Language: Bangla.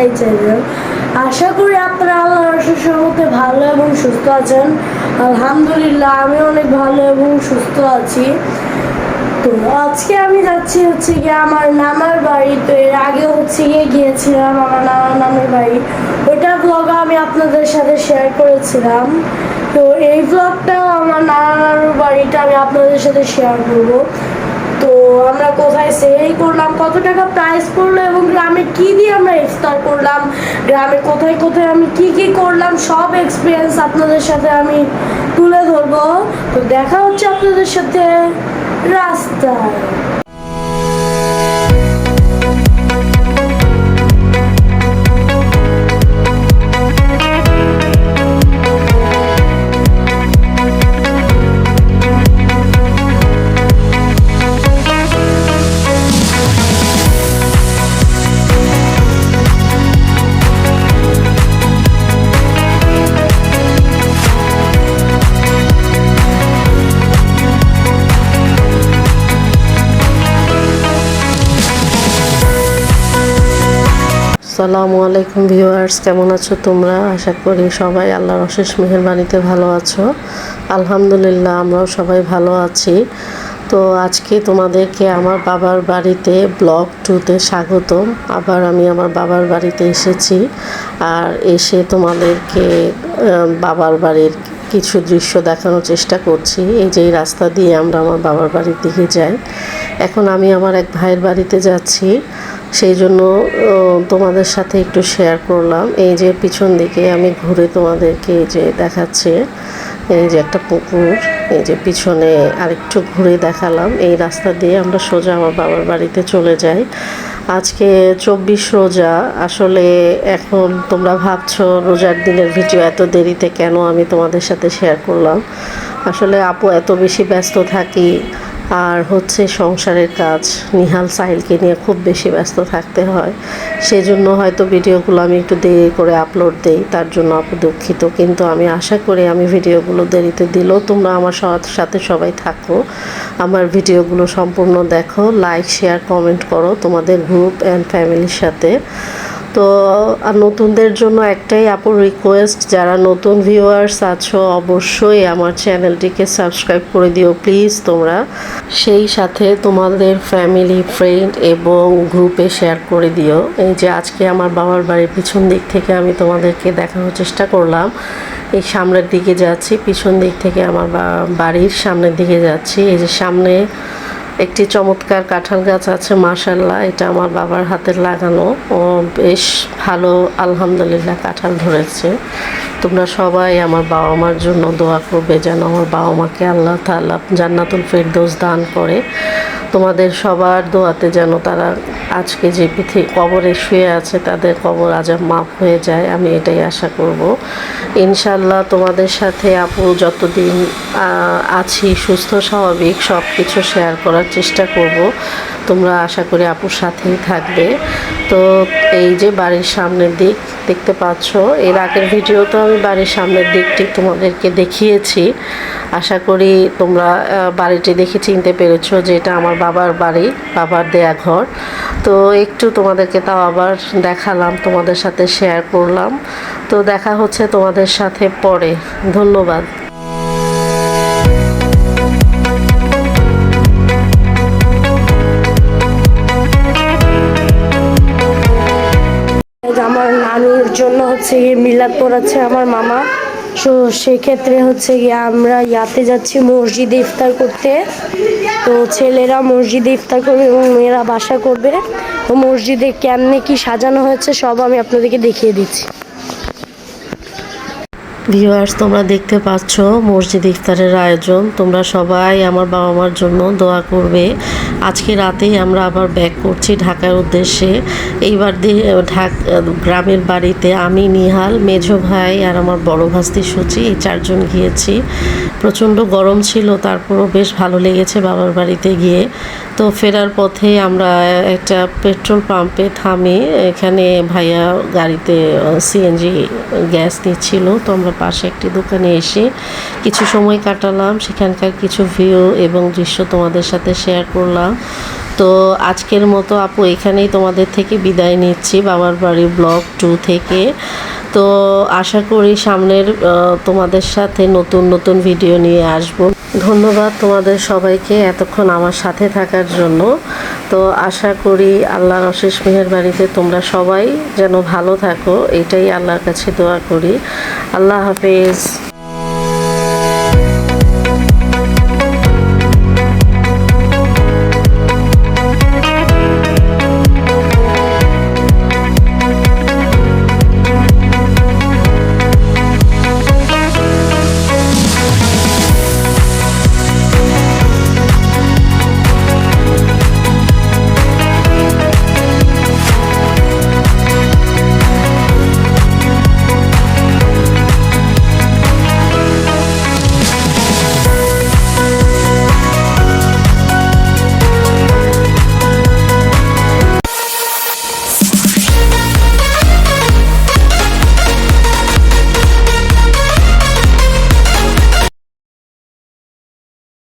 My channel. আশা করি আপনারা আল্লাহর রহমতে ভালো এবং সুস্থ আছেন। আলহামদুলিল্লাহ আমি অনেক ভালো এবং সুস্থ আছি। তো আজকে আমি যাচ্ছি গিয়ে আমার নানার বাড়ি। তো এর আগে গিয়েছিলাম আমার নানার বাড়ি, ওইটা ব্লগ আমি আপনাদের সাথে শেয়ার করেছিলাম। তো এই ব্লগটা আমার নানার বাড়িটা আমি আপনাদের সাথে শেয়ার করব। তো আমরা কোথায় সেল করলাম, কত টাকা প্রাইস পড়লো এবং গ্রামে কি দিয়ে আমরা ইফতার করলাম, গ্রামে কোথায় কোথায় আমি কি কি করলাম, সব এক্সপিরিয়েন্স আপনাদের সাথে আমি তুলে ধরবো। তো দেখা হচ্ছে আপনাদের সাথে রাস্তায়। আসসালামু আলাইকুম ভিউয়ার্স, কেমন আছো তোমরা? আশা করি সবাই আল্লাহর অশেষ মেহেরবানিতে ভালো আছো। আলহামদুলিল্লাহ আমরাও সবাই ভালো আছি। তো আজকে তোমাদেরকে আমার বাবার বাড়িতে ব্লগ 2তে স্বাগতম। আবার আমি আমার বাবার বাড়িতে এসেছি, আর এসে তোমাদেরকে বাবার বাড়ির কিছু দৃশ্য দেখানোর চেষ্টা করছি। এই যে রাস্তা দিয়ে আমরা আমার বাবার বাড়ির দিকে যাই। এখন আমি আমার এক ভাইয়ের বাড়িতে যাচ্ছি, সেই জন্য তোমাদের সাথে একটু শেয়ার করলাম। এই যে পিছন দিকে আমি ঘুরে তোমাদেরকে এই যে দেখাচ্ছে, এই যে একটা পুকুর, এই যে পিছনে আরেকটু ঘুরে দেখালাম। এই রাস্তা দিয়ে আমরা সোজা আমার বাবার বাড়িতে চলে যাই। আজকে 24 রোজা। আসলে এখন তোমরা ভাবছো রোজার দিনের ভিডিও এত দেরিতে কেন আমি তোমাদের সাথে শেয়ার করলাম। আসলে আপু এত বেশি ব্যস্ত থাকি, আর সংসারের কাজ, নিহাল সাহিলকে নিয়ে খুব বেশি ব্যস্ত থাকতে হয়। সেজন্য হয়তো ভিডিওগুলো আমি একটু দেরি করে আপলোড দেই, তার জন্য আপু দুঃখিত। কিন্তু আমি আশা করি আমি ভিডিওগুলো দেরিতে দিলেও তোমরা আমার সাথে সবাই থাকো, আমার ভিডিওগুলো সম্পূর্ণ দেখো, লাইক শেয়ার কমেন্ট করো তোমাদের গ্রুপ অ্যান্ড ফ্যামিলির সাথে। তো আর নতুনদের জন্য একটাই আপুর রিকোয়েস্ট, যারা নতুন ভিউয়ার্স আছো অবশ্যই আমার চ্যানেলটিকে সাবস্ক্রাইব করে দিও প্লিজ তোমরা। সেই সাথে তোমাদের ফ্যামিলি ফ্রেন্ড এবং গ্রুপে শেয়ার করে দিও। এই যে আজকে আমার বাবার বাড়ির পিছন দিক থেকে আমি তোমাদেরকে দেখানোর চেষ্টা করলাম। এই সামনের দিকে যাচ্ছি, পিছন দিক থেকে আমার বাড়ির সামনের দিকে যাচ্ছি। এই যে সামনে একটি চমৎকার কাঁঠাল গাছ আছে, মাশাআল্লাহ, এটা আমার বাবার হাতের লাগানো। ও বেশ ভালো আলহামদুলিল্লাহ কাঁঠাল ধরেছে। তোমরা সবাই আমার বাবা মার জন্য দোয়া করবে যেন আমার বাবা মাকে আল্লাহ তাআলা জান্নাতুল ফেরদৌস দান করে। তোমাদের সবার দোয়াতে যেন তারা আজকে যে কবরে শুয়ে আছে তাদের কবর আজাব মাফ হয়ে যায়, আমি এটাই আশা করব ইনশাআল্লাহ। তোমাদের সাথে আপু যতদিন আছি সুস্থ স্বাভাবিক সব কিছু শেয়ার করার চেষ্টা করব। তোমরা আশা করি আপুর সাথেই থাকবে। তো এই যে বাড়ির সামনের দিক দেখতে পাচ্ছ, এর আগের ভিডিওতে আমি বাড়ির সামনের দিকটি তোমাদেরকে দেখিয়েছি। আশা করি তোমরা বাড়িটি দেখে চিনতে পেরেছো যে এটা আমার বাবার বাড়ি, বাবার দেয়া ঘর। তো একটু তোমাদেরকে তাও আবার দেখালাম, তোমাদের সাথে শেয়ার করলাম। তো দেখা হচ্ছে তোমাদের সাথে পরে। ধন্যবাদ। আমার নানুর জন্য মিলাদ পড়াচ্ছে আমার মামা। তো সেক্ষেত্রে আমরা ইয়াতে যাচ্ছি মসজিদে ইফতার করতে। তো ছেলেরা মসজিদে ইফতার করবে এবং মেয়েরা বাসা করবে। তো মসজিদে কেমনে কি সাজানো হয়েছে সব আমি আপনাদেরকে দেখিয়ে দিচ্ছি। ভিউয়ার্স, তোমরা দেখতে পাচ্ছ মসজিদ ইফতারের আয়োজন। তোমরা সবাই আমার বাবা মার জন্য দোয়া করবে। আজকে রাতেই আমরা আবার ব্যাক করছি ঢাকার উদ্দেশ্যে। এইবার গ্রামের বাড়িতে আমি, নিহাল, মেঝো ভাই আর আমার বড় ভাস্তি সুচি, এই 4 জন গিয়েছি। প্রচণ্ড গরম ছিল, তারপরও বেশ ভালো লেগেছে বাবার বাড়িতে গিয়ে। তো ফেরার পথে আমরা একটা পেট্রোল পাম্পে থামি। এখানে ভাইয়া গাড়িতে সিএনজি গ্যাস নিচ্ছিল, তো আমরা পাশে একটি দোকানে এসে কিছু সময় কাটালাম, সেখানকার কিছু ভিউ এবং দৃশ্য তোমাদের সাথে শেয়ার করলাম। তো আজকের মতো আপু এখানেই তোমাদের থেকে বিদায় নিচ্ছি, বাবার বাড়ি ব্লগ 2 থেকে। তো আশা করি সামনের তোমাদের সাথে নতুন নতুন ভিডিও নিয়ে আসব। ধন্যবাদ তোমাদের সবাইকে এতক্ষণ আমার সাথে থাকার জন্য। তো আশা করি আল্লাহর অশেষ মেহেরবানিতে তোমরা সবাই যেন ভালো থাকো, এটাই আল্লাহর কাছে দোয়া করি। আল্লাহ হাফেজ।